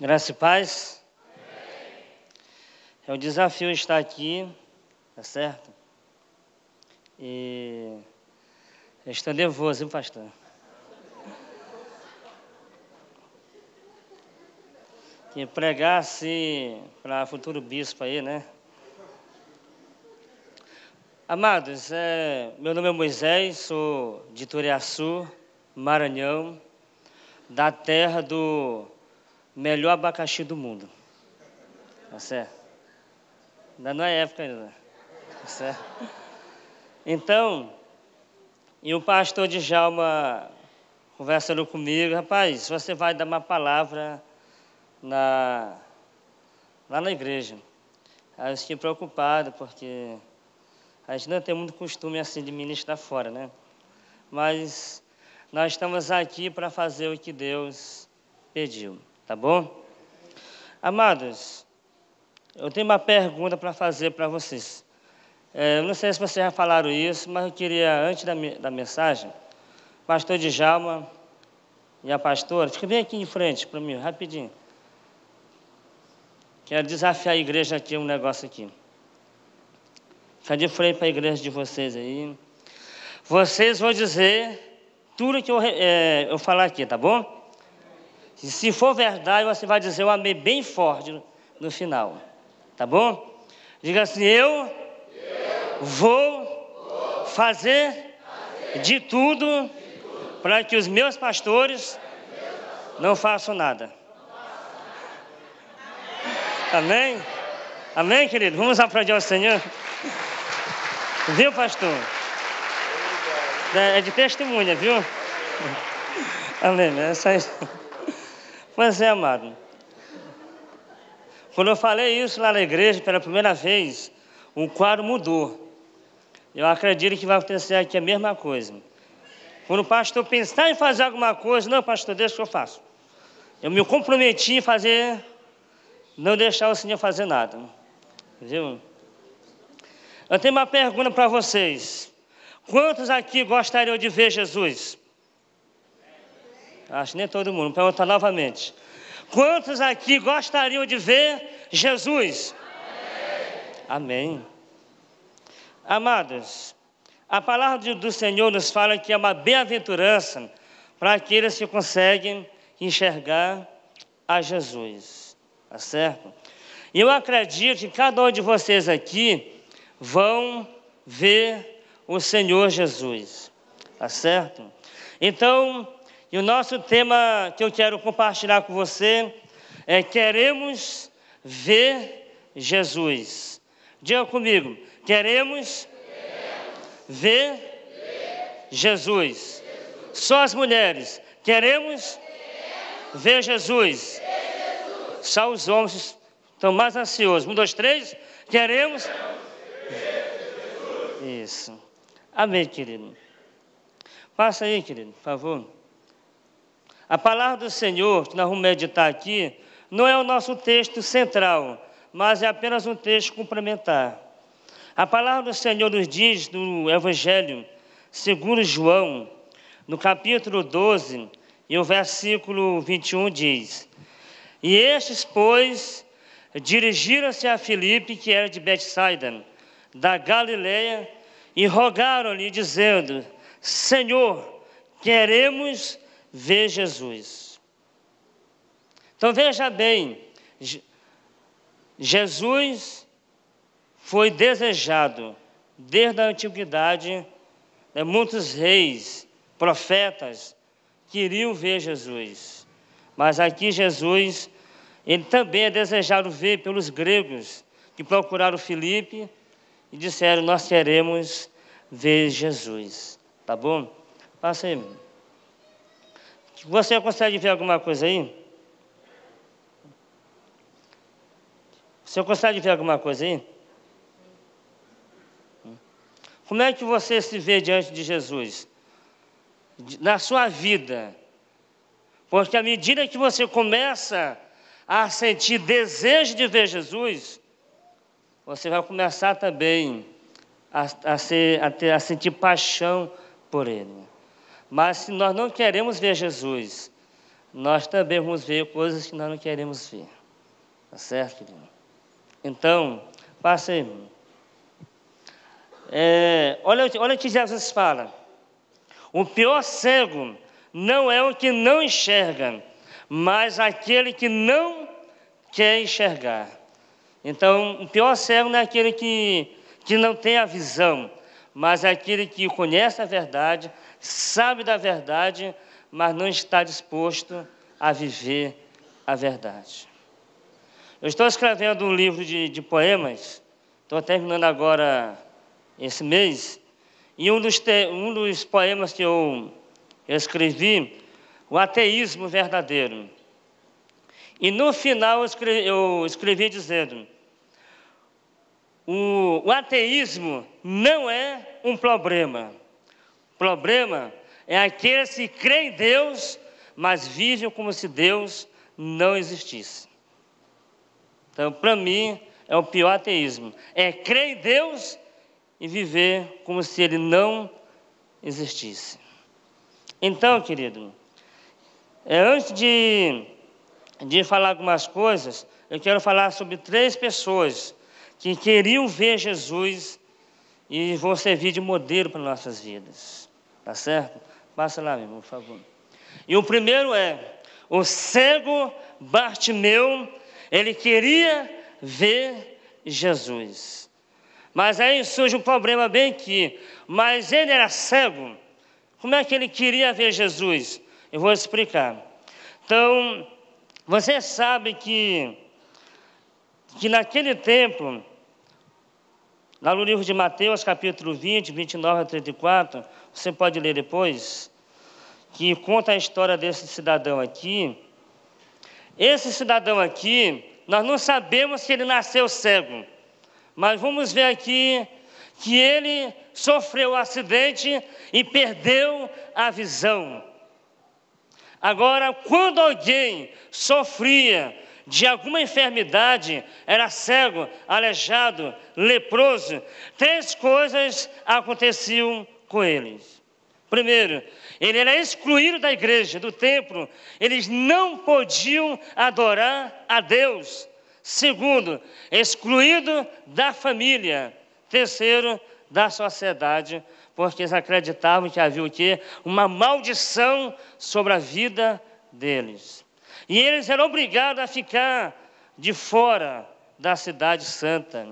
Graça e paz. É um desafio estar aqui, tá certo? E eu estou nervoso, hein, pastor? E pregar assim para futuro bispo aí, né? Amados, meu nome é Moisés, sou de Turiaçu, Maranhão, da terra do melhor abacaxi do mundo. Tá certo? Ainda não é época ainda. Tá certo? Então, e o pastor Djalma conversando comigo, rapaz, você vai dar uma palavra lá na igreja. Aí eu fiquei preocupado, porque a gente não tem muito costume assim de ministrar fora, né? Mas nós estamos aqui para fazer o que Deus pediu, tá bom? Amados, eu tenho uma pergunta para fazer para vocês. Eu não sei se vocês já falaram isso, mas eu queria, antes da mensagem, o pastor Djalma e a pastora, fica bem aqui em frente para mim, rapidinho. Quero desafiar a igreja aqui, um negócio aqui. Fica de frente para a igreja de vocês aí. Vocês vão dizer tudo que eu falar aqui, tá bom? E se for verdade, você vai dizer um amém bem forte no final. Tá bom? Diga assim, eu vou fazer de tudo para que os meus pastores não façam nada. Amém? Amém, querido? Vamos aplaudir ao Senhor. Viu, pastor? É de testemunha, viu? Amém. Pois é, amado. Quando eu falei isso lá na igreja pela primeira vez, o quadro mudou. Eu acredito que vai acontecer aqui a mesma coisa. Quando o pastor pensar em fazer alguma coisa, não, pastor, deixa que eu faço. Eu me comprometi em fazer, não deixar o Senhor fazer nada. Viu? Eu tenho uma pergunta para vocês. Quantos aqui gostariam de ver Jesus? Acho que nem todo mundo. Vou perguntar novamente. Quantos aqui gostariam de ver Jesus? Amém. Amados, a palavra do Senhor nos fala que é uma bem-aventurança para aqueles que conseguem enxergar a Jesus. Tá certo? E eu acredito que cada um de vocês aqui vão ver o Senhor Jesus. Tá certo? Então, e o nosso tema que eu quero compartilhar com você é queremos ver Jesus. Diga comigo, queremos ver Jesus. Só as mulheres, queremos ver Jesus. Só os homens estão mais ansiosos. 1, 2, 3, queremos ver Jesus. Isso. Amém, querido. Passa aí, querido, por favor. A palavra do Senhor, que nós vamos meditar aqui, não é o nosso texto central, mas é apenas um texto complementar. A palavra do Senhor nos diz no Evangelho, segundo João, no capítulo 12, e o versículo 21 diz: E estes, pois, dirigiram-se a Filipe, que era de Betsaida, da Galileia, e rogaram-lhe, dizendo: Senhor, queremos ver Jesus. Então veja bem, Jesus foi desejado desde a antiguidade, muitos reis, profetas queriam ver Jesus. Mas aqui Jesus, ele também é desejado ver pelos gregos que procuraram Filipe e disseram: nós queremos ver Jesus. Tá bom? Passa aí. Você consegue ver alguma coisa aí? Você consegue ver alguma coisa aí? Como é que você se vê diante de Jesus? Na sua vida. Porque à medida que você começa a sentir desejo de ver Jesus, você vai começar também a sentir paixão por Ele. Mas se nós não queremos ver Jesus, nós também vamos ver coisas que nós não queremos ver. Tá certo, querido? Então, passa aí, irmão. Olha o que Jesus fala. O pior cego não é o que não enxerga, mas aquele que não quer enxergar. Então, o pior cego não é aquele que não tem a visão, mas é aquele que conhece a verdade, sabe da verdade, mas não está disposto a viver a verdade. Eu estou escrevendo um livro de poemas, estou terminando agora esse mês, e um dos poemas que eu escrevi, o ateísmo verdadeiro. E no final eu escrevi dizendo, o ateísmo não é um problema. O problema é aqueles que creem em Deus, mas vivem como se Deus não existisse. Então, para mim, é o pior ateísmo. É crer em Deus e viver como se Ele não existisse. Então, querido, antes de falar algumas coisas, eu quero falar sobre 3 pessoas que queriam ver Jesus e vão servir de modelo para nossas vidas. Tá certo? Passa lá, meu irmão, por favor. E o primeiro é o cego Bartimeu. Ele queria ver Jesus. Mas aí surge um problema bem aqui. Mas ele era cego. Como é que ele queria ver Jesus? Eu vou explicar. Então, você sabe que naquele tempo, lá no livro de Mateus, capítulo 20, 29 a 34, você pode ler depois, que conta a história desse cidadão aqui. Esse cidadão aqui, nós não sabemos se ele nasceu cego, mas vamos ver aqui que ele sofreu um acidente e perdeu a visão. Agora, quando alguém sofria de alguma enfermidade, era cego, aleijado, leproso, 3 coisas aconteciam com eles. Primeiro, ele era excluído da igreja, do templo. Eles não podiam adorar a Deus. Segundo, excluído da família. Terceiro, da sociedade, porque eles acreditavam que havia o quê? Uma maldição sobre a vida deles. E eles eram obrigados a ficar de fora da cidade santa.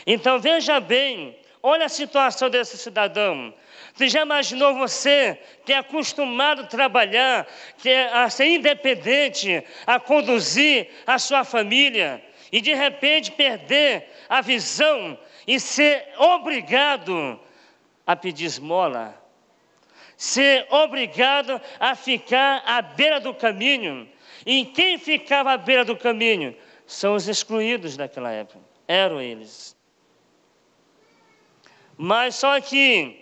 Então, veja bem, olha a situação desse cidadão. Você já imaginou você que é acostumado a trabalhar, a ser independente, a conduzir a sua família, e de repente perder a visão e ser obrigado a pedir esmola, ser obrigado a ficar à beira do caminho? E quem ficava à beira do caminho? São os excluídos daquela época, eram eles. Mas só que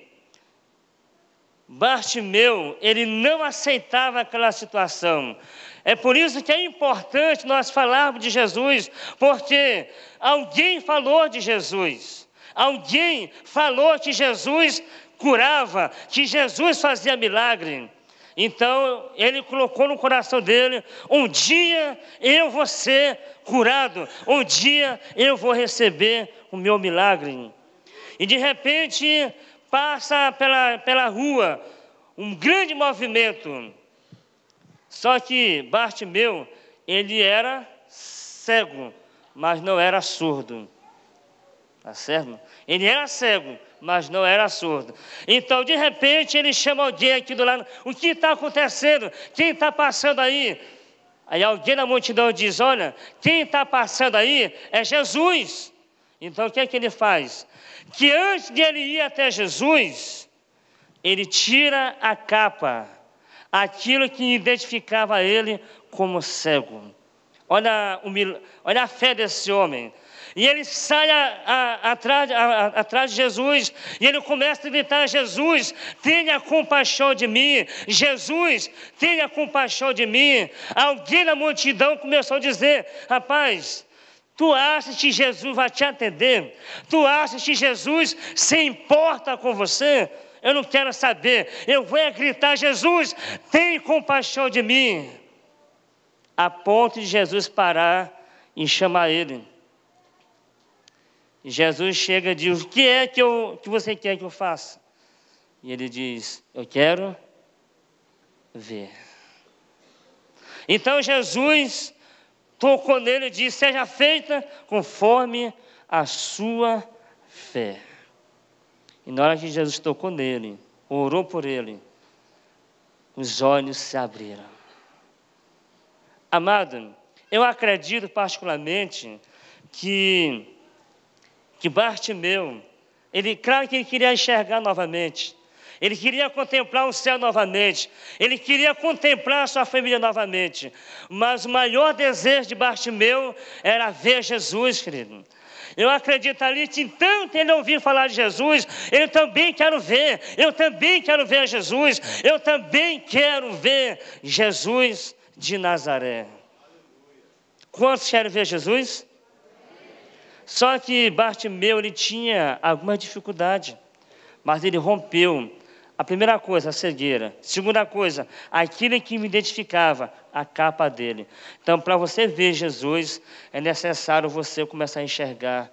Bartimeu, ele não aceitava aquela situação. É por isso que é importante nós falarmos de Jesus, porque alguém falou de Jesus. Alguém falou que Jesus curava, que Jesus fazia milagre. Então, ele colocou no coração dele, um dia eu vou ser curado, um dia eu vou receber o meu milagre. E de repente, passa pela rua um grande movimento. Só que Bartimeu, ele era cego, mas não era surdo. Tá certo? Ele era cego, mas não era surdo. Então, de repente, ele chama alguém aqui do lado. O que está acontecendo? Quem está passando aí? Aí alguém na multidão diz, olha, quem está passando aí é Jesus. Então, o que é que ele faz? Que antes de ele ir até Jesus, ele tira a capa, aquilo que identificava ele como cego. Olha a fé desse homem. E ele sai atrás de Jesus, e ele começa a gritar, Jesus, tenha compaixão de mim, Jesus, tenha compaixão de mim. Alguém na multidão começou a dizer, rapaz, tu achas que Jesus vai te atender? Tu achas que Jesus se importa com você? Eu não quero saber, eu vou gritar, Jesus, tenha compaixão de mim. a ponto de Jesus parar e chamar ele. E Jesus chega e diz: o que é que você quer que eu faça? E ele diz: eu quero ver. Então Jesus tocou nele e disse: seja feita conforme a sua fé. E na hora que Jesus tocou nele, orou por ele, os olhos se abriram. Amado, eu acredito particularmente que Bartimeu, claro que ele queria enxergar novamente, ele queria contemplar o céu novamente, ele queria contemplar a sua família novamente, mas o maior desejo de Bartimeu era ver Jesus, querido. Eu acredito ali que tanto ele ouvir falar de Jesus, eu também quero ver, eu também quero ver Jesus, eu também quero ver Jesus de Nazaré. Quantos querem ver Jesus? Só que Bartimeu, ele tinha alguma dificuldade, mas ele rompeu. A primeira coisa, a cegueira. Segunda coisa, aquilo que me identificava, a capa dele. Então, para você ver Jesus, é necessário você começar a enxergar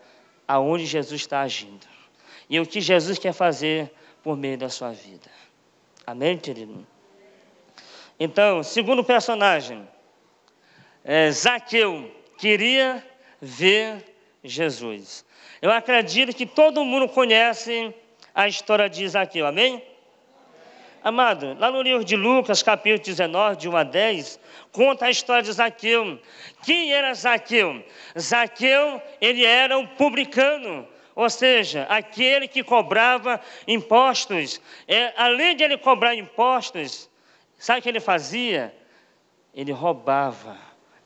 aonde Jesus está agindo. E o que Jesus quer fazer por meio da sua vida. Amém, querido? Então, segundo personagem, Zaqueu queria ver Jesus. Eu acredito que todo mundo conhece a história de Zaqueu, amém? Amado, lá no livro de Lucas, capítulo 19, de 1 a 10, conta a história de Zaqueu. Quem era Zaqueu? Zaqueu, ele era um publicano, ou seja, aquele que cobrava impostos. Além de ele cobrar impostos, sabe o que ele fazia? Ele roubava.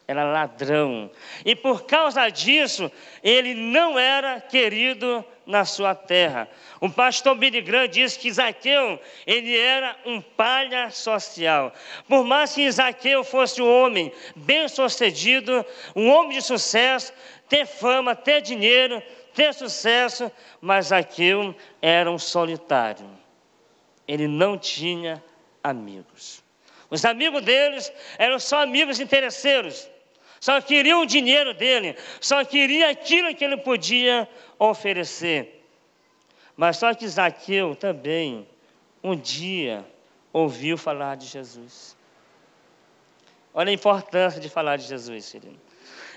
Era ladrão. E por causa disso, ele não era querido na sua terra. O pastor Billy Graham diz que Zaqueu, ele era um palha social. Por mais que Zaqueu fosse um homem bem-sucedido, um homem de sucesso, ter fama, ter dinheiro, ter sucesso, mas Zaqueu era um solitário. Ele não tinha amigos. Os amigos deles eram só amigos interesseiros. Só queriam o dinheiro dele, só queria aquilo que ele podia oferecer. Mas só que Zaqueu também, um dia, ouviu falar de Jesus. Olha a importância de falar de Jesus, querido.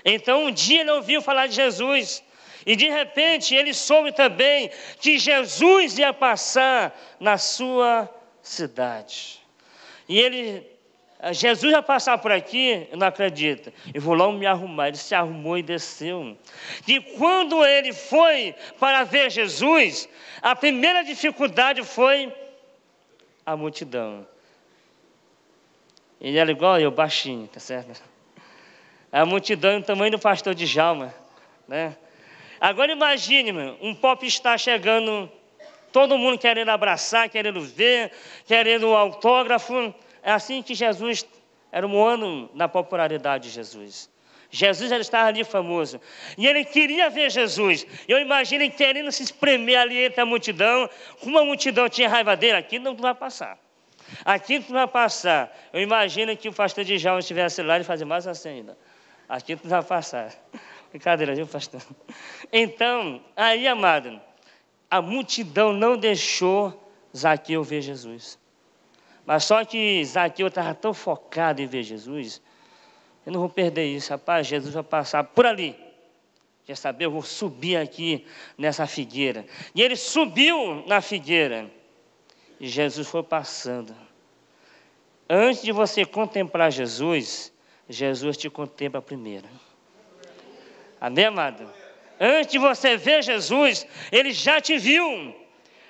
Então, um dia ele ouviu falar de Jesus, e de repente ele soube também que Jesus ia passar na sua cidade. E Jesus vai passar por aqui, eu não acredito. Eu vou lá me arrumar. Ele se arrumou e desceu. E quando ele foi para ver Jesus, a primeira dificuldade foi a multidão. Ele era igual eu, baixinho, tá certo? A multidão do tamanho do pastor Djalma, né? Agora imagine, um popstar chegando, todo mundo querendo abraçar, querendo ver, querendo um autógrafo. É assim que Jesus era um ano na popularidade de Jesus. Jesus já estava ali famoso. E ele queria ver Jesus. Eu imagino ele querendo se espremer ali entre a multidão. Como a multidão tinha raiva dele, aqui não vai passar. Aqui não vai passar. Eu imagino que o pastor Djalma estivesse lá e fazia mais assim ainda. Aqui não vai passar. Brincadeira, viu, pastor? Então, aí, amado, a multidão não deixou Zaqueu ver Jesus. Mas só que Zaqueu estava tão focado em ver Jesus, eu não vou perder isso, rapaz, Jesus vai passar por ali. Quer saber, eu vou subir aqui nessa figueira. E ele subiu na figueira, e Jesus foi passando. Antes de você contemplar Jesus, Jesus te contempla primeiro. Amém, amado? Antes de você ver Jesus, ele já te viu.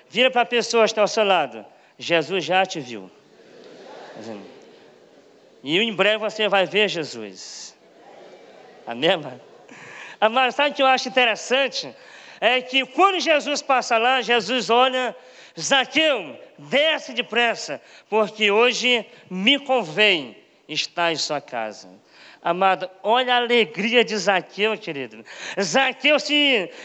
Vira para a pessoa que está ao seu lado. Jesus já te viu. E em breve você vai ver Jesus. Amém, amado? Mas sabe o que eu acho interessante? É que quando Jesus passa lá, Jesus olha, Zaqueu, desce depressa, porque hoje me convém estar em sua casa. Amado, olha a alegria de Zaqueu, querido. Zaqueu,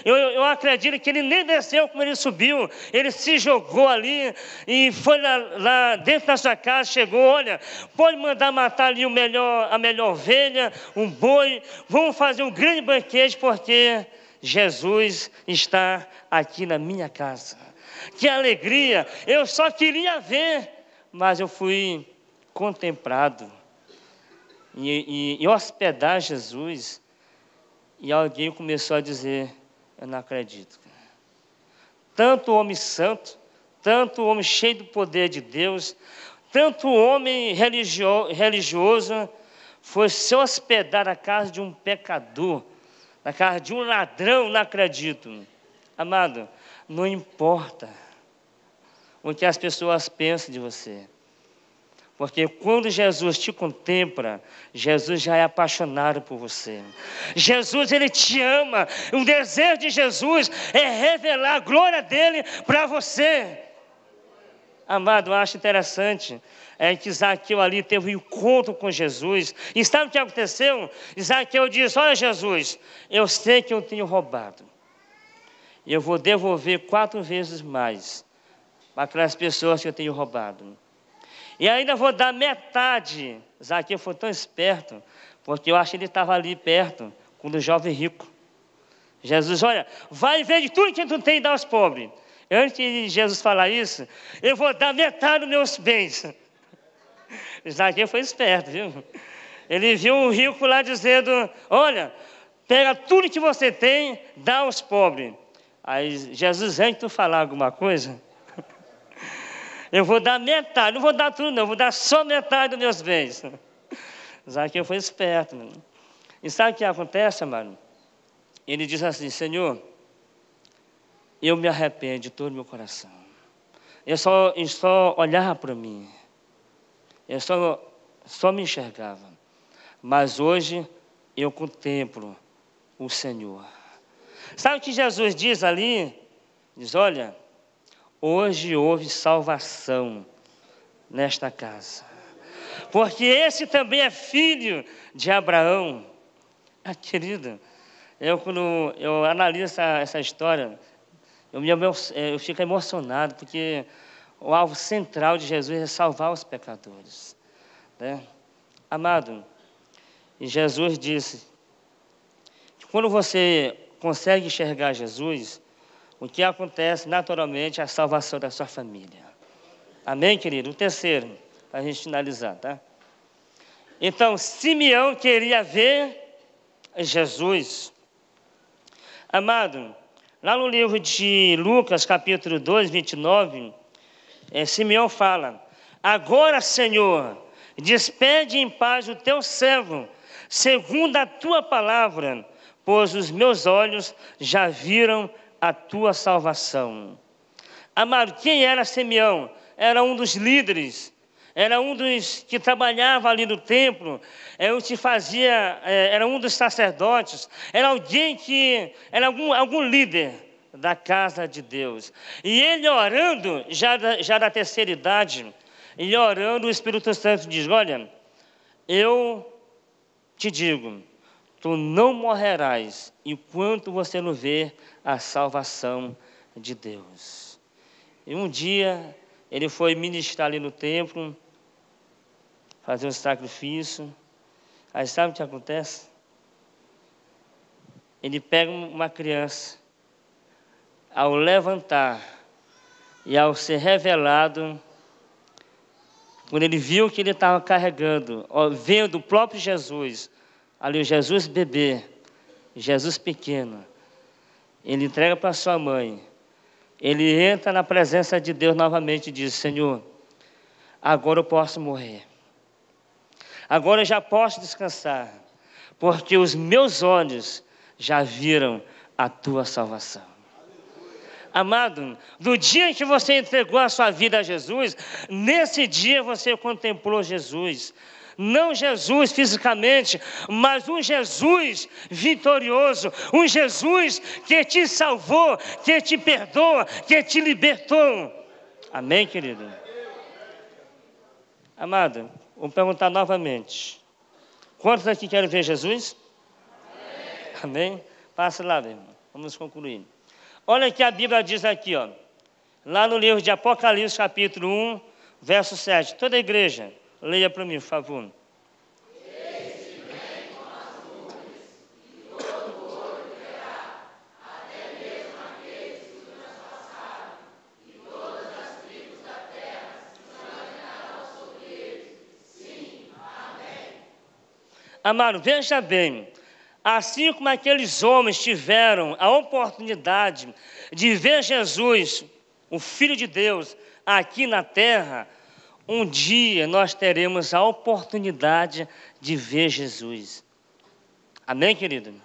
eu acredito que ele nem desceu como ele subiu. Ele se jogou ali e foi lá dentro da sua casa, chegou, olha, pode mandar matar ali a melhor ovelha, um boi. Vamos fazer um grande banquete porque Jesus está aqui na minha casa. Que alegria! Eu só queria ver, mas eu fui contemplado. E hospedar Jesus, e alguém começou a dizer, eu não acredito. Tanto homem santo, tanto homem cheio do poder de Deus, tanto homem religioso, foi se hospedar na casa de um pecador, na casa de um ladrão, não acredito. Amado, não importa o que as pessoas pensam de você. Porque quando Jesus te contempla, Jesus já é apaixonado por você. Jesus, Ele te ama. O desejo de Jesus é revelar a glória dEle para você. Amado, eu acho interessante que Zaqueu ali teve um encontro com Jesus. E sabe o que aconteceu? Zaqueu disse, olha Jesus, eu sei que eu tenho roubado. Eu vou devolver 4 vezes mais para aquelas pessoas que eu tenho roubado. E ainda vou dar metade. Zaqueu foi tão esperto, porque eu acho que ele estava ali perto, com o jovem rico. Jesus, olha, vai vender tudo que tu tem e dá aos pobres. Antes de Jesus falar isso, eu vou dar metade dos meus bens. Zaqueu foi esperto, viu? Ele viu um rico lá dizendo, olha, pega tudo que você tem, dá aos pobres. Aí Jesus, antes de tu falar alguma coisa, eu vou dar metade, não vou dar tudo não, vou dar só metade dos meus bens. Zaqueu foi esperto, mano. E sabe o que acontece, mano? Ele diz assim, Senhor, eu me arrependo de todo o meu coração. Eu só olhava para mim. Eu só me enxergava. Mas hoje eu contemplo o Senhor. Sabe o que Jesus diz ali? Diz, olha, hoje houve salvação nesta casa. Porque esse também é filho de Abraão. Querido, quando eu analiso essa história, eu fico emocionado, porque o alvo central de Jesus é salvar os pecadores. Né? Amado, e Jesus disse que quando você consegue enxergar Jesus, o que acontece naturalmente é a salvação da sua família. Amém, querido? O terceiro, para a gente finalizar, tá? Então, Simeão queria ver Jesus. Amado, lá no livro de Lucas, capítulo 2, 29, Simeão fala, agora, Senhor, despede em paz o teu servo, segundo a tua palavra, pois os meus olhos já viram a tua salvação. Amado, quem era Simeão? Era um dos líderes, era um dos que trabalhava ali no templo, era um dos sacerdotes, era alguém era algum líder da casa de Deus. E ele orando, já da terceira idade, ele orando, o Espírito Santo diz, olha, eu te digo, tu não morrerás enquanto você não ver a salvação de Deus. E um dia ele foi ministrar ali no templo, fazer um sacrifício. Aí sabe o que acontece? Ele pega uma criança, ao levantar e ao ser revelado, quando ele viu que ele estava carregando, vendo o próprio Jesus, ali o Jesus bebê, Jesus pequeno, ele entrega para sua mãe, ele entra na presença de Deus novamente e diz, Senhor, agora eu posso morrer, agora eu já posso descansar, porque os meus olhos já viram a tua salvação. Amado, do dia em que você entregou a sua vida a Jesus, nesse dia você contemplou Jesus. Não Jesus fisicamente, mas um Jesus vitorioso, um Jesus que te salvou, que te perdoa, que te libertou. Amém, querido? Amado, vou perguntar novamente. Quantos aqui querem ver Jesus? Amém? Passa lá, meu irmão. Vamos concluir. Olha que a Bíblia diz aqui, ó. Lá no livro de Apocalipse, capítulo 1, verso 7. Toda a igreja, leia para mim, por favor. Amado, veja bem, assim como aqueles homens tiveram a oportunidade de ver Jesus, o Filho de Deus, aqui na terra, um dia nós teremos a oportunidade de ver Jesus. Amém, querido? Amém.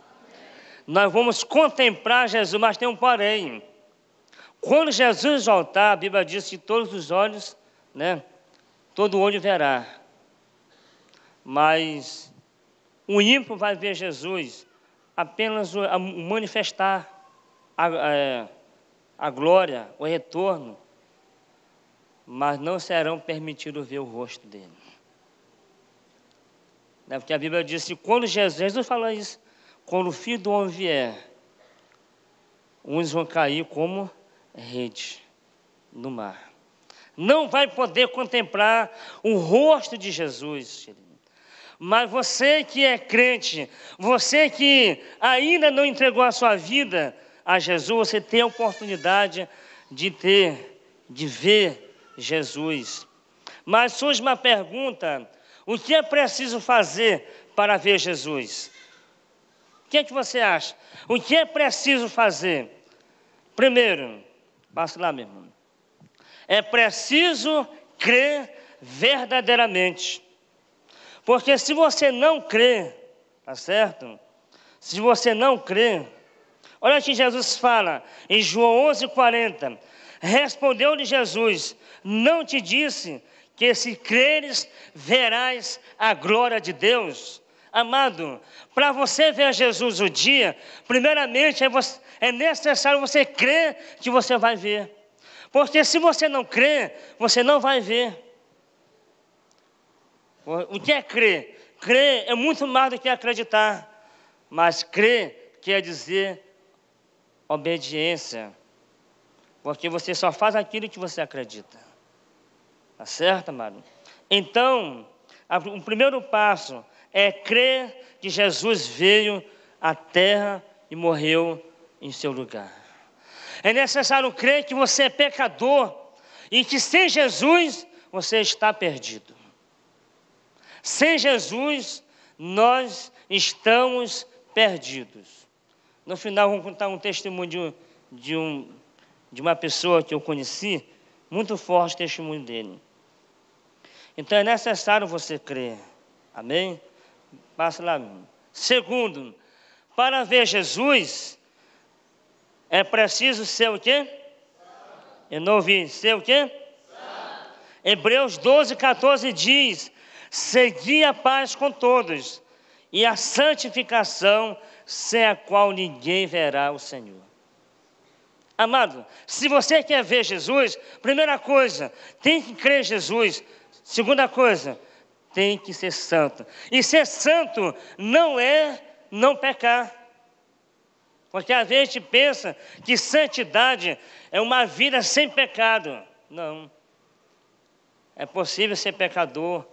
Nós vamos contemplar Jesus, mas tem um porém. Quando Jesus voltar, a Bíblia diz que todos os olhos, né, todo olho verá. Mas o ímpio vai ver Jesus apenas a manifestar a glória, o retorno, mas não serão permitidos ver o rosto dele. Porque a Bíblia diz que quando Jesus falou isso, quando o Filho do Homem vier, uns vão cair como rede no mar. Não vai poder contemplar o rosto de Jesus, querido. Mas você que é crente, você que ainda não entregou a sua vida a Jesus, você tem a oportunidade de ver Jesus. Mas surge uma pergunta: o que é preciso fazer para ver Jesus? O que é que você acha? O que é preciso fazer? Primeiro, passa lá, meu irmão. É preciso crer verdadeiramente. Porque se você não crê, tá certo? Se você não crê, olha que Jesus fala em João 11:40. Respondeu-lhe Jesus: não te disse que se creres, verás a glória de Deus? Amado, para você ver Jesus o dia, primeiramente é necessário você crer que você vai ver. Porque se você não crê, você não vai ver. O que é crer? Crer é muito mais do que acreditar. Mas crer quer dizer obediência. Porque você só faz aquilo que você acredita. Tá certo, amado? Então, o primeiro passo é crer que Jesus veio à terra e morreu em seu lugar. É necessário crer que você é pecador e que sem Jesus você está perdido. Sem Jesus, nós estamos perdidos. No final, vamos contar um testemunho de uma pessoa que eu conheci, muito forte o testemunho dele. Então, é necessário você crer. Amém? Passa lá. Segundo, para ver Jesus, é preciso ser o quê? Eu não ouvi. Ser o quê? Hebreus 12:14 diz: segui a paz com todos e a santificação, sem a qual ninguém verá o Senhor. Amado, se você quer ver Jesus, primeira coisa, tem que crer em Jesus. Segunda coisa, tem que ser santo. E ser santo não é não pecar. Porque a gente pensa que santidade é uma vida sem pecado. Não. É possível ser pecador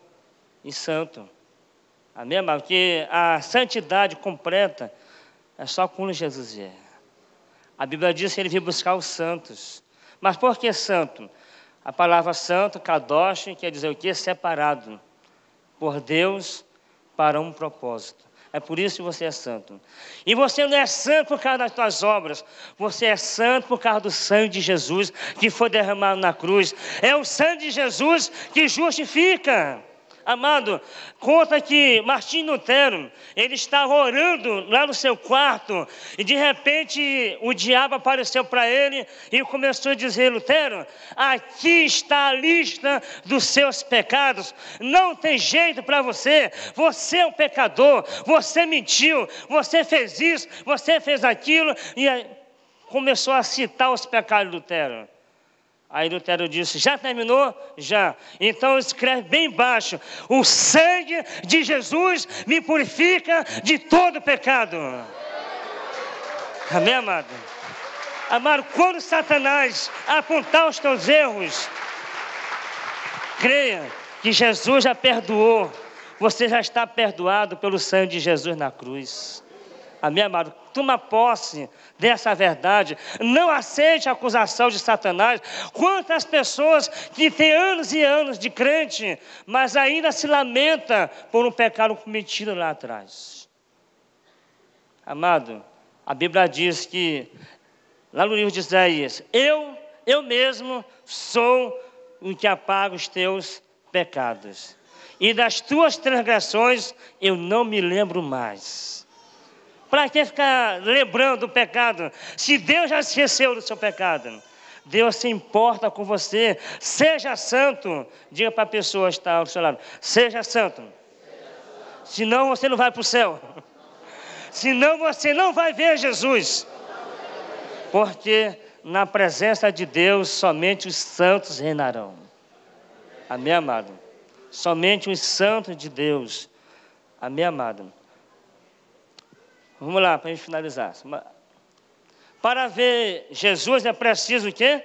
e santo. Amém, amado? Porque a santidade completa é só quando Jesus vier. A Bíblia diz que ele veio buscar os santos. Mas por que santo? A palavra santo, kadosh, quer dizer o quê? Separado por Deus para um propósito. É por isso que você é santo. E você não é santo por causa das suas obras. Você é santo por causa do sangue de Jesus que foi derramado na cruz. É o sangue de Jesus que justifica. Amado, conta que Martinho Lutero, ele estava orando lá no seu quarto e de repente o diabo apareceu para ele e começou a dizer: Lutero, aqui está a lista dos seus pecados, não tem jeito para você, você é um pecador, você mentiu, você fez isso, você fez aquilo, e aí começou a citar os pecados de Lutero. Aí Lutero disse, já terminou? Já. Então escreve bem embaixo, o sangue de Jesus me purifica de todo pecado. Amém, amado? Amado, quando Satanás apontar os teus erros, creia que Jesus já perdoou. Você já está perdoado pelo sangue de Jesus na cruz. Amém, amado? Toma posse dessa verdade. Não aceite a acusação de Satanás. Quantas pessoas que têm anos e anos de crente, mas ainda se lamenta por um pecado cometido lá atrás. Amado, a Bíblia diz que, lá no livro de Isaías, eu mesmo sou o que apaga os teus pecados. E das tuas transgressões eu não me lembro mais. Para que ficar lembrando do pecado? Se Deus já se esqueceu do seu pecado. Deus se importa com você. Seja santo. Diga para a pessoa que está ao seu lado. Seja santo. Senão você não vai para o céu. Senão você não vai ver Jesus. Porque na presença de Deus somente os santos reinarão. Amém, amado? Somente os santos de Deus. Amém, amado? Vamos lá, para a gente finalizar. Para ver Jesus é preciso o quê?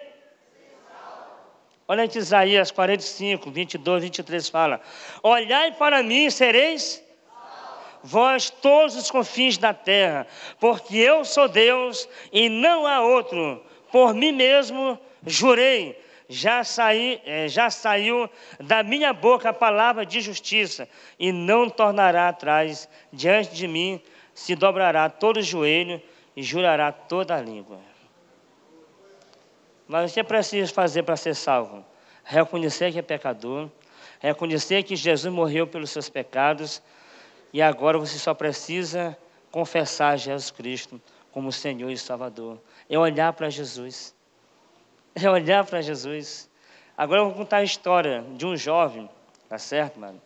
Olha que Isaías 45, 22, 23 fala. Olhai para mim e sereis vós todos os confins da terra, porque eu sou Deus e não há outro. Por mim mesmo jurei, já saiu da minha boca a palavra de justiça, e não tornará atrás. Diante de mim se dobrará todo o joelho e jurará toda a língua. Mas o que é preciso fazer para ser salvo? Reconhecer que é pecador, reconhecer que Jesus morreu pelos seus pecados, e agora você só precisa confessar Jesus Cristo como Senhor e Salvador. É olhar para Jesus. É olhar para Jesus. Agora eu vou contar a história de um jovem, tá certo, mano?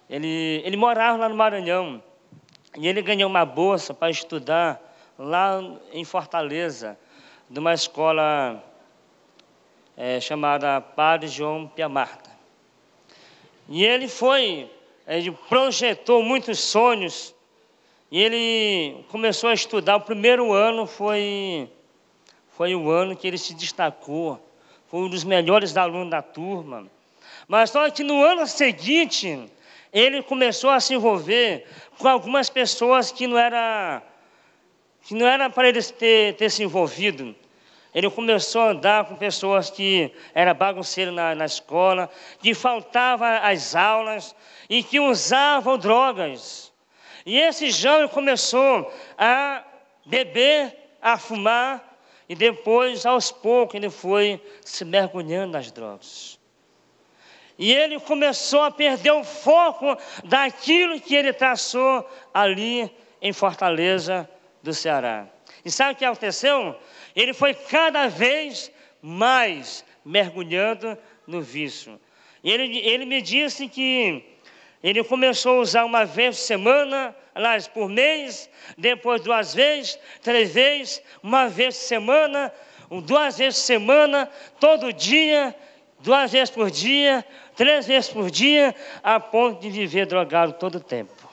Ele morava lá no Maranhão, e ele ganhou uma bolsa para estudar lá em Fortaleza, de uma escola chamada Padre João Pia Marta. E ele projetou muitos sonhos, e ele começou a estudar. O primeiro ano foi o ano que ele se destacou, foi um dos melhores alunos da turma. Mas só que no ano seguinte, ele começou a se envolver com algumas pessoas que não era para ele ter se envolvido. Ele começou a andar com pessoas que eram bagunceiros na escola, que faltavam às aulas e que usavam drogas. E esse jovem começou a beber, a fumar, e depois, aos poucos, ele foi se mergulhando nas drogas. E ele começou a perder o foco daquilo que ele traçou ali em Fortaleza do Ceará. E sabe o que aconteceu? Ele foi cada vez mais mergulhando no vício. E ele me disse que ele começou a usar uma vez por semana, aliás, por mês, depois 2 vezes, 3 vezes, uma vez por semana, 2 vezes por semana, todo dia, 2 vezes por dia, 3 vezes por dia, a ponto de viver drogado todo o tempo.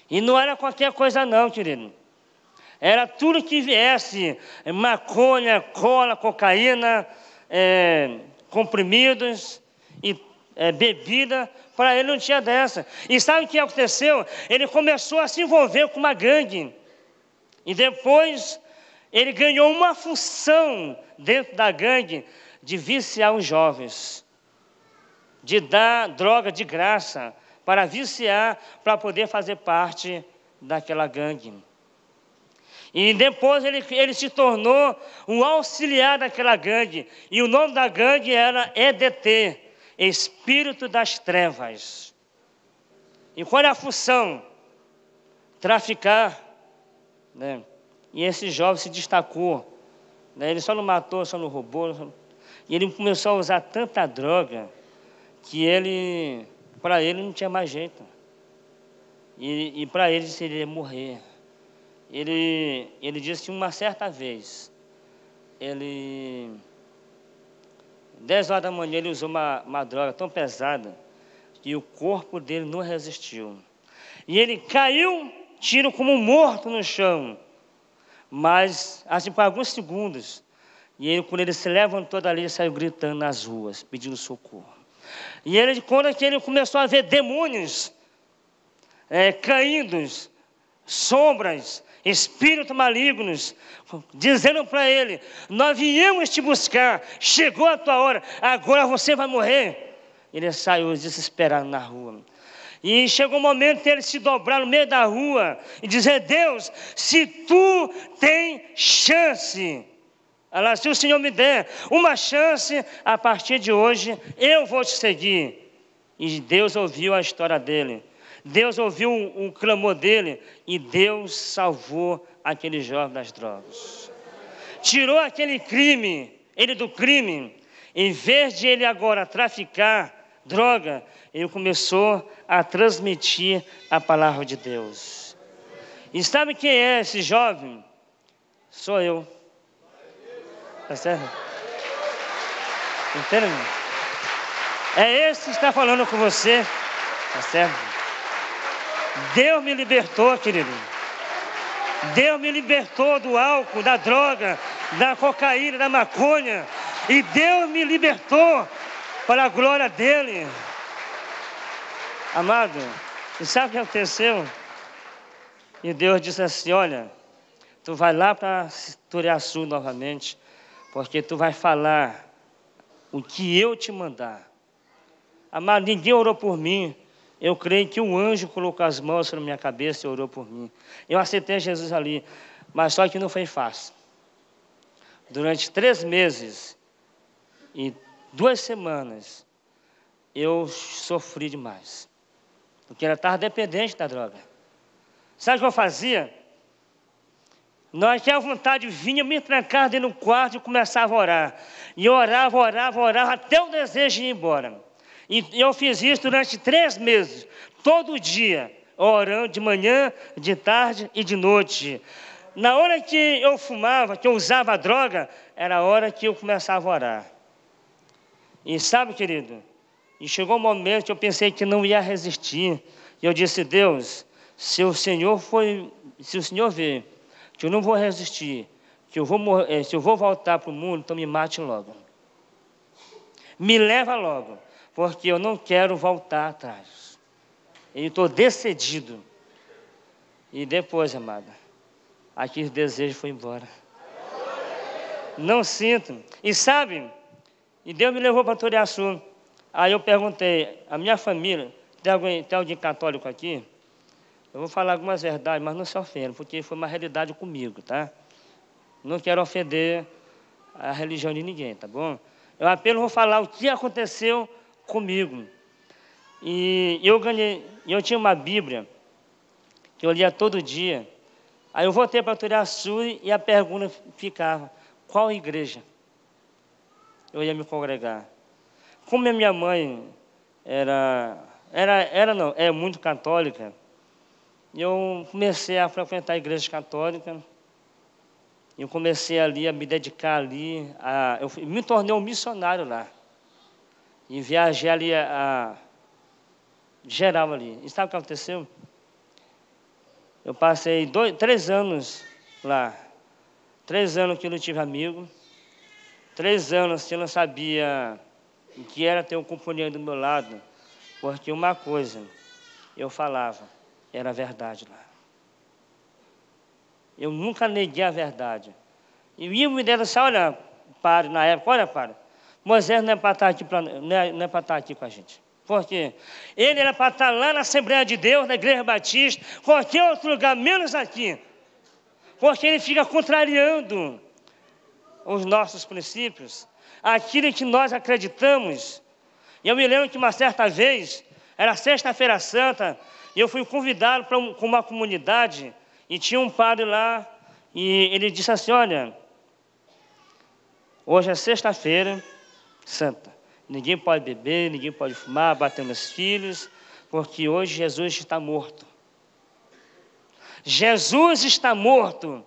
E não era qualquer coisa não, querido. Era tudo que viesse, maconha, cola, cocaína, comprimidos e bebida. Para ele não tinha dessa. E sabe o que aconteceu? Ele começou a se envolver com uma gangue. E depois ele ganhou uma função dentro da gangue de viciar os jovens, de dar droga de graça para viciar, para poder fazer parte daquela gangue. E depois ele se tornou um auxiliar daquela gangue. E o nome da gangue era EDT, Espírito das Trevas. E qual é a função? Traficar, né? E esse jovem se destacou, né? Ele só não matou, só não roubou. E ele começou a usar tanta droga que para ele não tinha mais jeito. E para ele seria morrer. Ele disse que uma certa vez, ele 10 horas da manhã ele usou uma droga tão pesada que o corpo dele não resistiu. E ele caiu, tiro como morto no chão. Mas, assim, por alguns segundos, e ele, quando ele se levantou dali, ele saiu gritando nas ruas, pedindo socorro. E ele, quando ele começou a ver demônios caindo, sombras, espíritos malignos, dizendo para ele: nós viemos te buscar, chegou a tua hora, agora você vai morrer. Ele saiu desesperado na rua. E chegou o momento de ele se dobrar no meio da rua e dizer: Deus, se tu tem chance, se o Senhor me der uma chance, a partir de hoje eu vou te seguir. E Deus ouviu a história dele. Deus ouviu o clamor dele e Deus salvou aquele jovem das drogas. Tirou aquele crime, ele do crime. Em vez de ele agora traficar droga, ele começou a transmitir a palavra de Deus. E sabe quem é esse jovem? Sou eu. Tá certo? Entende? É esse que está falando com você. Tá certo? Deus me libertou, querido. Deus me libertou do álcool, da droga, da cocaína, da maconha. E Deus me libertou para a glória dele. Amado, e sabe o que aconteceu? E Deus disse assim: olha, tu vai lá para Turiaçu novamente, porque tu vai falar o que eu te mandar. Amado, ninguém orou por mim. Eu creio que um anjo colocou as mãos sobre a minha cabeça e orou por mim. Eu aceitei Jesus ali, mas só que não foi fácil. Durante 3 meses e 2 semanas, eu sofri demais. Porque ela estava dependente da droga. Sabe o que eu fazia? Nós tinha vontade, vinha, me trancar dentro do quarto e começava a orar. E eu orava, até o desejo de ir embora. E eu fiz isso durante 3 meses, todo dia, orando de manhã, de tarde e de noite. Na hora que eu fumava, que eu usava a droga, era a hora que eu começava a orar. E sabe, querido, e chegou um momento que eu pensei que não ia resistir. E eu disse: Deus, se o Senhor ver que eu não vou resistir, que eu vou morrer, se eu vou voltar para o mundo, então me mate logo. Me leva logo. Porque eu não quero voltar atrás. Eu estou decidido. E depois, amada, aquele desejo foi embora. Não sinto. E sabe, e Deus me levou para Turiaçu. Aí eu perguntei, a minha família, tem alguém católico aqui? Eu vou falar algumas verdades, mas não se ofenda, porque foi uma realidade comigo, tá? Não quero ofender a religião de ninguém, tá bom? Eu apenas vou falar o que aconteceu comigo. E eu tinha uma Bíblia que eu lia todo dia. Aí eu voltei para Turiaçu e a pergunta ficava: qual igreja eu ia me congregar? Como a minha mãe é muito católica, eu comecei a frequentar a igreja católica. Eu comecei ali a me dedicar ali, eu me tornei um missionário lá. E viajei ali geral ali. E sabe o que aconteceu? Eu passei 3 anos lá. 3 anos que eu não tive amigo. 3 anos que eu não sabia o que era ter um companheiro do meu lado. Porque uma coisa eu falava, era a verdade lá. Eu nunca neguei a verdade. E me deram assim: olha, padre, na época, olha, padre, Moisés não é para estar aqui, não é para estar aqui com a gente. Por quê? Ele era para estar lá na Assembleia de Deus, na Igreja Batista, qualquer outro lugar, menos aqui. Porque ele fica contrariando os nossos princípios, aquilo que nós acreditamos. E eu me lembro que uma certa vez, era Sexta-feira Santa, e eu fui convidado para uma comunidade, e tinha um padre lá, e ele disse assim: olha, hoje é Sexta-feira Santa. Ninguém pode beber, ninguém pode fumar, bater nos filhos, porque hoje Jesus está morto. Jesus está morto.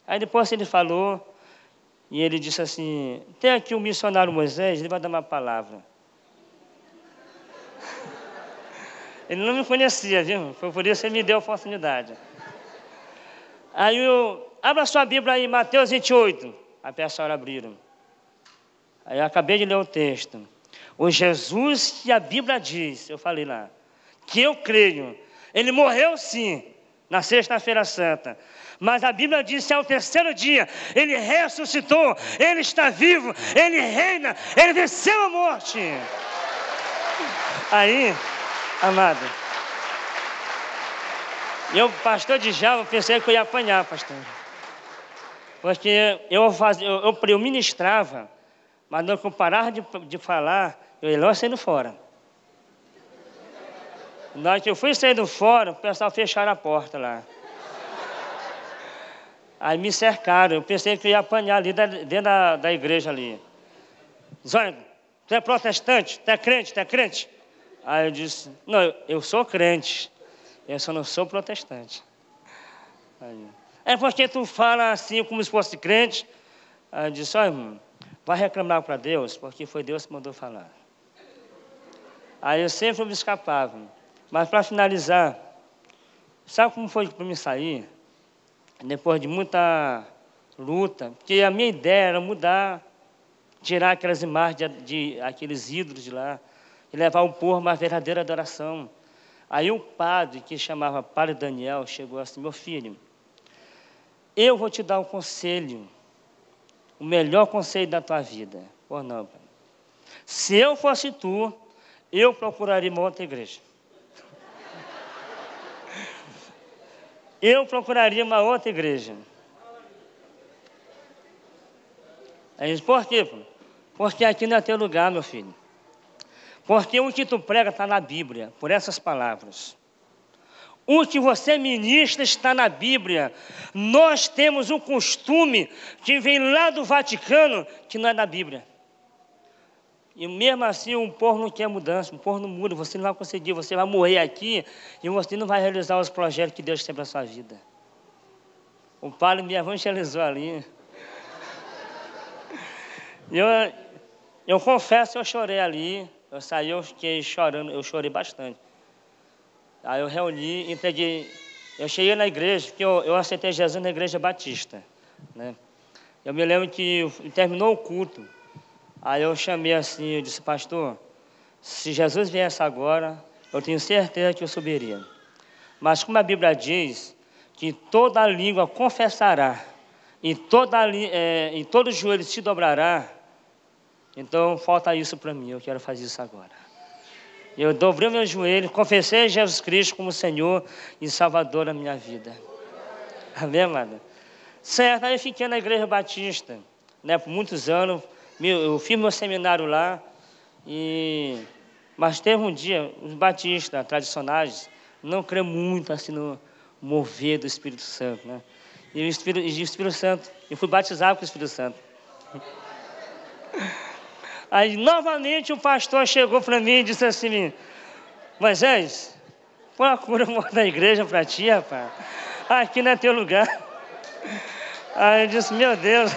Aí depois ele falou, E ele disse assim, tem aqui o missionário Moisés, ele vai dar uma palavra. Ele não me conhecia, viu? Foi por isso que ele me deu a oportunidade. Aí abra sua Bíblia aí, Mateus 28. Aí a senhora abriram. Aí eu acabei de ler o texto. O Jesus que a Bíblia diz, eu falei lá, que eu creio, ele morreu sim, na sexta-feira santa. Mas a Bíblia diz que ao terceiro dia, ele ressuscitou, ele está vivo, ele reina, ele venceu a morte. Aí, amado, eu, pastor Djalma, pensei que eu ia apanhar, pastor. Porque eu ministrava, mas não que eu parava de falar, eu ia lá saindo fora. Na hora que eu fui saindo fora, o pessoal fecharam a porta lá. Aí me cercaram, eu pensei que eu ia apanhar ali dentro da igreja ali. Zóio, tu é protestante? Tu é crente? Tu é crente? Aí eu disse, não, eu sou crente, eu só não sou protestante. Aí, é porque tu fala assim como se fosse crente? Aí eu disse, ó irmão, vai reclamar para Deus, porque foi Deus que mandou falar. Aí eu sempre me escapava. Mas para finalizar, sabe como foi para mim sair? Depois de muita luta, porque a minha ideia era mudar, tirar aquelas imagens de aqueles ídolos de lá, e levar o povo a uma verdadeira adoração. Aí um padre, que chamava Padre Daniel, chegou assim, meu filho, eu vou te dar um conselho, o melhor conselho da tua vida. Ou não, pai? Se eu fosse tu, eu procuraria uma outra igreja. Eu procuraria uma outra igreja. Aí disse, por quê? Porque aqui não é teu lugar, meu filho. Porque o que tu prega está na Bíblia, por essas palavras. O que você ministra está na Bíblia. Nós temos um costume que vem lá do Vaticano, que não é da Bíblia. E mesmo assim o povo não quer mudança, o povo não muda, você não vai conseguir, você vai morrer aqui e você não vai realizar os projetos que Deus tem para a sua vida. O padre me evangelizou ali. Eu confesso, eu chorei ali, eu saí, eu fiquei chorando, eu chorei bastante. Aí eu reuni, entreguei, eu cheguei na igreja, porque eu aceitei Jesus na igreja batista, né? Eu me lembro que terminou o culto, aí eu chamei assim, eu disse, pastor, se Jesus viesse agora, eu tenho certeza que eu subiria. Mas como a Bíblia diz, que toda língua confessará, e todo joelho se dobrará, então falta isso para mim, eu quero fazer isso agora. Eu dobrei meu joelho, confessei Jesus Cristo como Senhor e Salvador da minha vida. Amém, amada? Certo, aí eu fiquei na igreja batista, né, por muitos anos, eu fiz meu seminário lá, mas teve um dia, os batistas tradicionais não creem muito assim no mover do Espírito Santo, né? E o Espírito Santo, eu fui batizado com o Espírito Santo. Aí, novamente, o pastor chegou para mim e disse assim, Moisés, procura uma da igreja para ti, rapaz. Aqui não é teu lugar. Aí eu disse, meu Deus.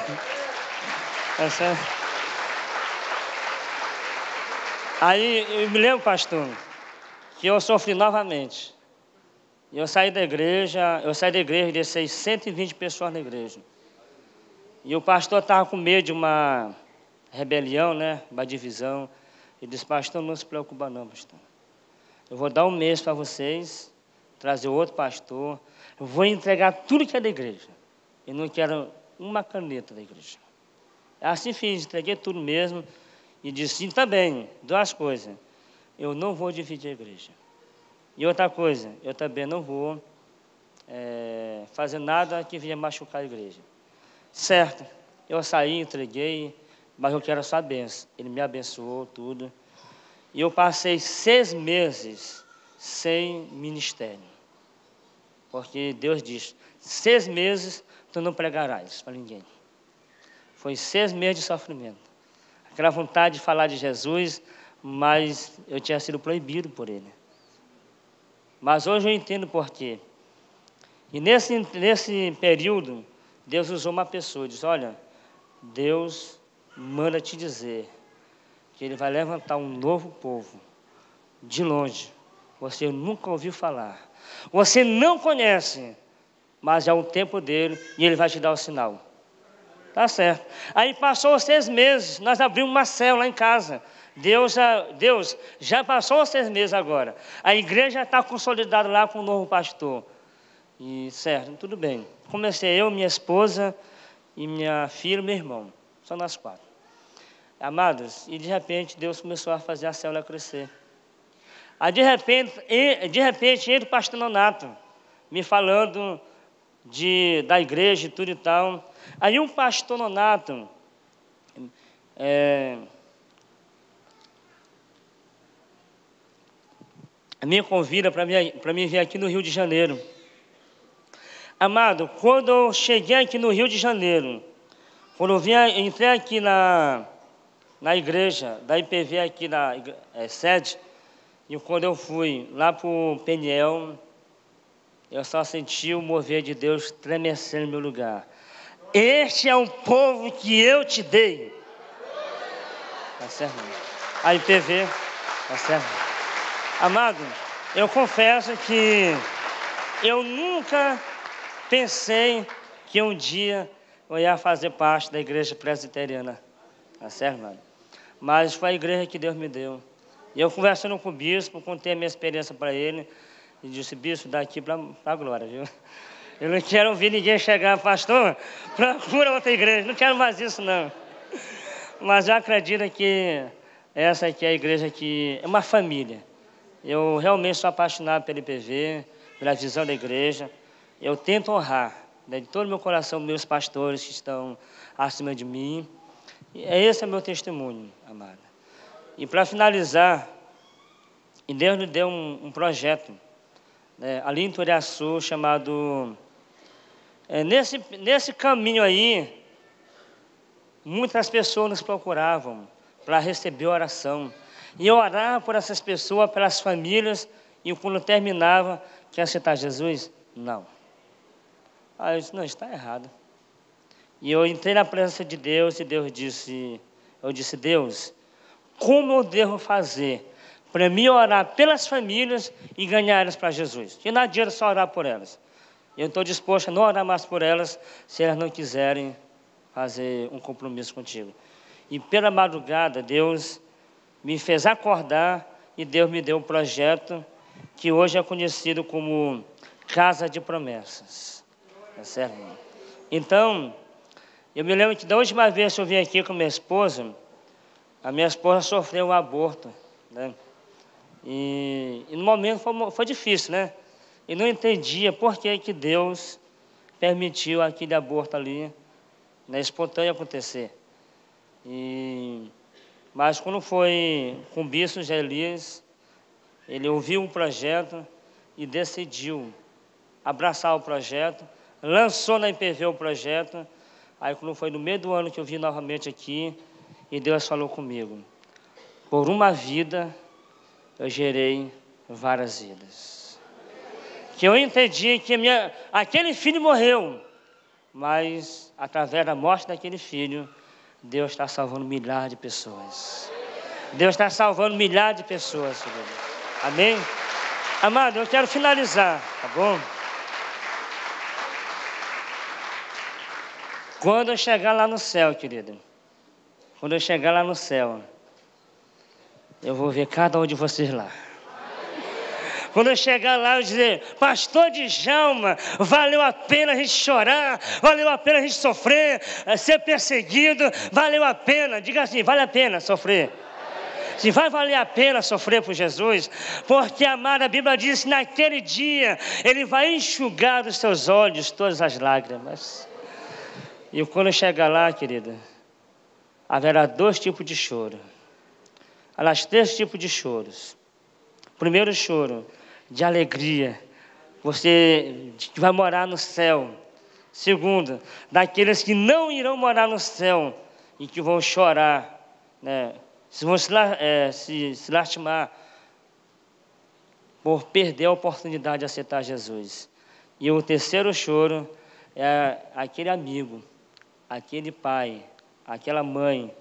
Aí eu me lembro, pastor, que eu sofri novamente. Eu saí da igreja e deixei 120 pessoas na igreja. E o pastor estava com medo de uma rebelião, né? Uma divisão. Ele disse, pastor, não se preocupa não, pastor. Eu vou dar um mês para vocês, trazer outro pastor. Eu vou entregar tudo que é da igreja. Eu não quero uma caneta da igreja. Assim fiz, entreguei tudo mesmo. E disse, sim, também, duas coisas. Eu não vou dividir a igreja. E outra coisa, eu também não vou fazer nada que venha machucar a igreja. Certo, eu saí, entreguei, mas eu quero a sua bênção. Ele me abençoou, tudo. E eu passei 6 meses sem ministério. Porque Deus disse, 6 meses tu não pregarás para ninguém. Foi 6 meses de sofrimento. Aquela vontade de falar de Jesus, mas eu tinha sido proibido por ele. Mas hoje eu entendo por quê. E nesse período, Deus usou uma pessoa, disse, olha, Deus manda te dizer que Ele vai levantar um novo povo, de longe. Você nunca ouviu falar. Você não conhece, mas é o tempo dele e Ele vai te dar o sinal. Tá certo. Aí passou os 6 meses, nós abrimos uma célula lá em casa. Deus já passou os 6 meses agora. A igreja está consolidada lá com o novo pastor. E certo, tudo bem. Comecei eu, minha esposa e minha filha e meu irmão. Só nós 4. Amados, e de repente Deus começou a fazer a célula crescer. Aí de repente entra o pastor Nonato, me falando da igreja e tudo e tal. Aí um pastor Nonato me convida para mim vir aqui no Rio de Janeiro. Amado, quando eu cheguei aqui no Rio de Janeiro, quando eu entrei aqui na igreja da IPV aqui na sede, e quando eu fui lá para o Peniel, eu só senti o mover de Deus estremecer no meu lugar. Este é o povo que eu te dei. Tá certo? A IPV, tá certo? Amado, eu confesso que eu nunca pensei que um dia eu ia fazer parte da igreja presbiteriana. Tá certo, amado? Mas foi a igreja que Deus me deu. E eu conversando com o bispo, contei a minha experiência para ele, e disse: bispo, daqui para a glória, viu? Eu não quero ouvir ninguém chegar, pastor, procura outra igreja, não quero mais isso não. Mas eu acredito que essa aqui é a igreja que é uma família. Eu realmente sou apaixonado pelo IPV, pela visão da igreja. Eu tento honrar, né, de todo o meu coração, meus pastores que estão acima de mim. E esse é o meu testemunho, amada. E para finalizar, Deus me deu um projeto, né, ali em Turiaçu, chamado... nesse caminho aí, muitas pessoas nos procuravam para receber oração. E eu orava por essas pessoas, pelas famílias, e quando terminava, quer aceitar Jesus? Não. Aí eu disse: não, está errado. E eu entrei na presença de Deus e Deus disse... Eu disse: Deus, como eu devo fazer para mim orar pelas famílias e ganhar elas para Jesus? E não adianta só orar por elas. Eu estou disposto a não orar mais por elas se elas não quiserem fazer um compromisso contigo. E pela madrugada, Deus me fez acordar e Deus me deu um projeto que hoje é conhecido como Casa de Promessas. Tá certo? Então, eu me lembro que da última vez que eu vim aqui com minha esposa, a minha esposa sofreu um aborto, né? E no momento foi difícil, né? E não entendia por que Deus permitiu aquele aborto ali, né, espontâneo acontecer. Mas quando foi com o bispo José Elias, ele ouviu um projeto e decidiu abraçar o projeto, lançou na IPV o projeto. Aí quando foi no meio do ano que eu vim novamente aqui, e Deus falou comigo: por uma vida eu gerei várias vidas. Que eu entendi que aquele filho morreu, mas através da morte daquele filho, Deus está salvando milhares de pessoas. Deus está salvando milhares de pessoas, querido. Amém? Amado, eu quero finalizar, tá bom? Quando eu chegar lá no céu, querido, quando eu chegar lá no céu, eu vou ver cada um de vocês lá. Quando eu chegar lá, eu dizer: pastor Djalma, valeu a pena a gente chorar, valeu a pena a gente sofrer, ser perseguido, valeu a pena. Diga assim: vale a pena sofrer. Se vai valer a pena sofrer por Jesus, porque, amada, a Bíblia diz que naquele dia Ele vai enxugar dos seus olhos todas as lágrimas. E quando eu chegar lá, querida, haverá 2 tipos de choro. Aliás, 3 tipos de choros. Primeiro choro de alegria, você que vai morar no céu. Segundo, daqueles que não irão morar no céu e que vão chorar, né? Vão se lastimar por perder a oportunidade de aceitar Jesus. E o terceiro choro é aquele amigo, aquele pai, aquela mãe,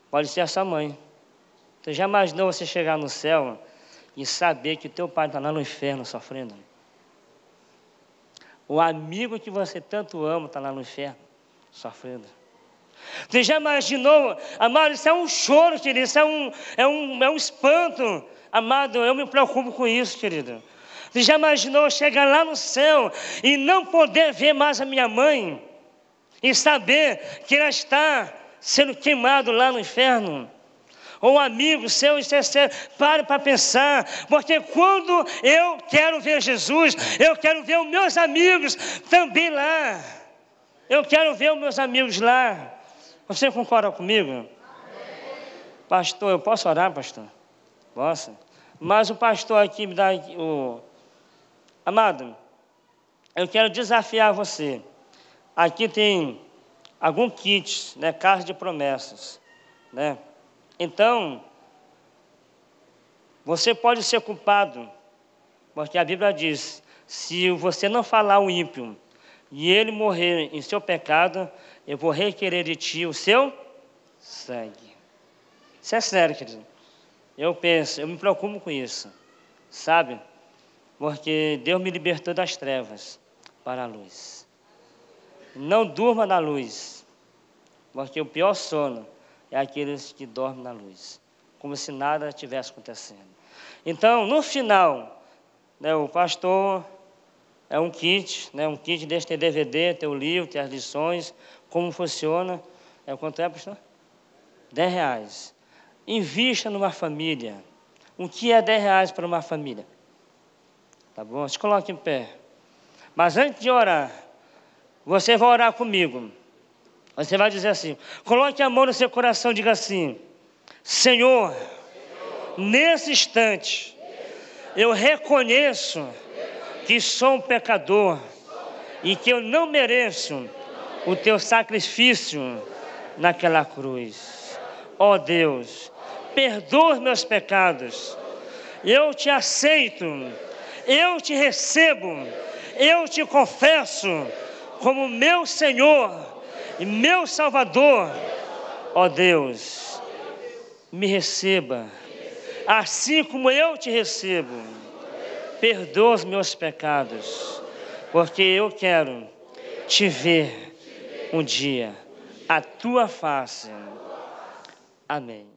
pode ser a sua mãe. Você já imaginou você chegar no céu e saber que o teu pai está lá no inferno sofrendo? O amigo que você tanto ama está lá no inferno sofrendo. Você já imaginou, amado, isso é um choro, querido, isso é um espanto. Amado, eu me preocupo com isso, querido. Você já imaginou chegar lá no céu e não poder ver mais a minha mãe? E saber que ela está sendo queimado lá no inferno? Ou um amigo seu, pare para pensar, porque quando eu quero ver Jesus, eu quero ver os meus amigos também lá. Eu quero ver os meus amigos lá. Você concorda comigo? Amém. Pastor, eu posso orar, pastor? Posso? Mas o pastor aqui me dá o... Amado, eu quero desafiar você. Aqui tem algum kit, né? Carta de promessas, né? Então, você pode ser culpado, porque a Bíblia diz, se você não falar o ímpio e ele morrer em seu pecado, eu vou requerer de ti o seu sangue. Isso é sério, querido. Eu me preocupo com isso, sabe? Porque Deus me libertou das trevas para a luz. Não durma na luz, porque o pior sono é aqueles que dormem na luz, como se nada estivesse acontecendo. Então, no final, né, o pastor é um kit, né, um kit desse, tem DVD, tem o livro, tem as lições, como funciona. Quanto é, pastor? R$10. Invista numa família. O que é R$10 para uma família? Tá bom? Se coloque em pé. Mas antes de orar, você vai orar comigo. Você vai dizer assim, coloque a mão no seu coração e diga assim, Senhor, nesse instante, eu reconheço que sou um pecador e que eu não mereço o teu sacrifício naquela cruz. Ó Deus, perdoa os meus pecados. Eu te aceito, eu te recebo, eu te confesso como meu Senhor e meu Salvador. Ó Deus, me receba, assim como eu te recebo. Perdoa os meus pecados, porque eu quero te ver um dia, a tua face. Amém.